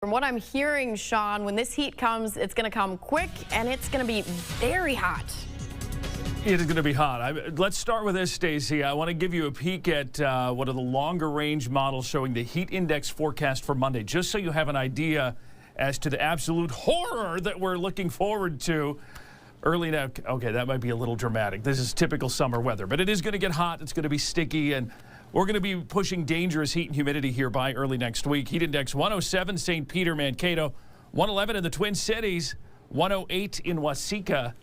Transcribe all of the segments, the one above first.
From what I'm hearing, Shawn, when this heat comes, it's going to come quick and it's going to be very hot. It is going to be hot. Let's start with this, Stacey. I want to give you a peek at one of the longer range models showing the heat index forecast for Monday, just so you have an idea as to the absolute horror that we're looking forward to early now. Okay, that might be a little dramatic. This is typical summer weather, but it is going to get hot. It's going to be sticky, and we're going to be pushing dangerous heat and humidity here by early next week. Heat index 107, St. Peter, Mankato, 111 in the Twin Cities, 108 in Waseca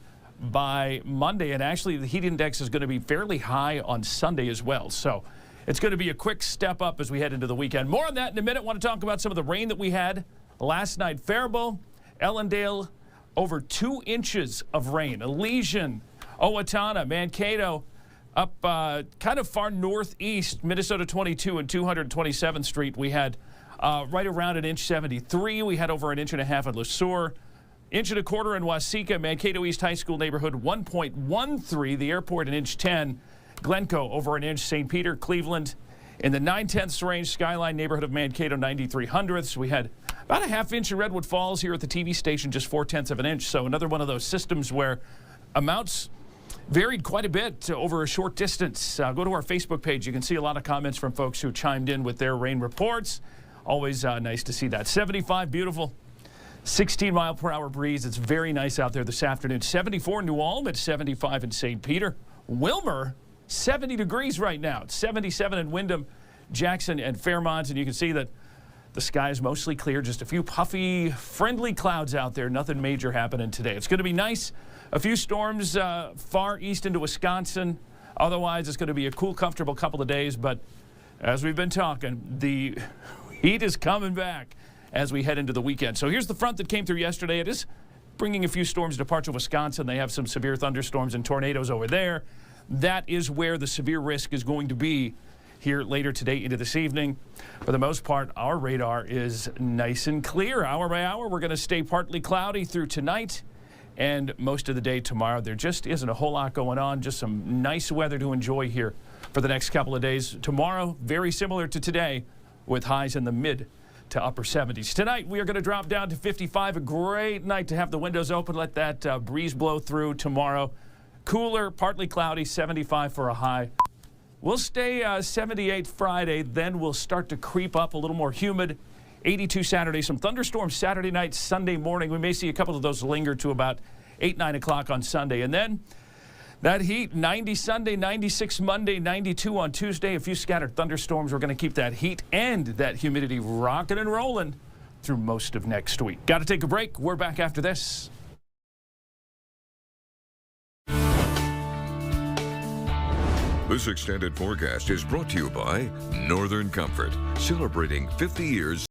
by Monday. And actually, the heat index is going to be fairly high on Sunday as well. So it's going to be a quick step up as we head into the weekend. More on that in a minute. I want to talk about some of the rain that we had last night. Faribault, Ellendale, over 2 inches of rain. Elysian, Owatonna, Mankato, up kind of far northeast, Minnesota 22 and 227th Street. We had right around 1.73 inch. We had over 1.5 inches at Le Sueur. 1.25 inches in Waseca, Mankato East High School neighborhood 1.13. The airport 1.10 inch. Glencoe over 1 inch. St. Peter, Cleveland in the 9/10 range. Skyline neighborhood of Mankato 93/100. We had about 1/2 inch in Redwood Falls here at the TV station, just 0.4 inch. So another one of those systems where amounts varied quite a bit over a short distance. Go to our Facebook page. You can see a lot of comments from folks who chimed in with their rain reports. Always nice to see that. 75, beautiful. 16-mile-per-hour breeze. It's very nice out there this afternoon. 74 in New Ulm at 75 in St. Peter. Wilmer, 70 degrees right now. It's 77 in Windham, Jackson, and Fairmont. And you can see that the sky is mostly clear. Just a few puffy, friendly clouds out there. Nothing major happening today. It's going to be nice. A few storms far east into Wisconsin. Otherwise, it's going to be a cool, comfortable couple of days. But as we've been talking, the heat is coming back as we head into the weekend. So here's the front that came through yesterday. It is bringing a few storms to parts of Wisconsin. They have some severe thunderstorms and tornadoes over there. That is where the severe risk is going to be here later today into this evening. For the most part, our radar is nice and clear. Hour by hour, we're going to stay partly cloudy through tonight and most of the day tomorrow. There just isn't a whole lot going on. Just some nice weather to enjoy here for the next couple of days. Tomorrow, very similar to today, with highs in the mid to upper 70s. Tonight, we are going to drop down to 55. A great night to have the windows open, let that breeze blow through. Tomorrow, cooler, partly cloudy, 75 for a high. We'll stay 78 Friday, then we'll start to creep up, a little more humid. 82 Saturday, some thunderstorms Saturday night, Sunday morning. We may see a couple of those linger to about 8, 9 o'clock on Sunday. And then that heat, 90 Sunday, 96 Monday, 92 on Tuesday. A few scattered thunderstorms. We're going to keep that heat and that humidity rocking and rolling through most of next week. Got to take a break. We're back after this. This extended forecast is brought to you by Northern Comfort, celebrating 50 years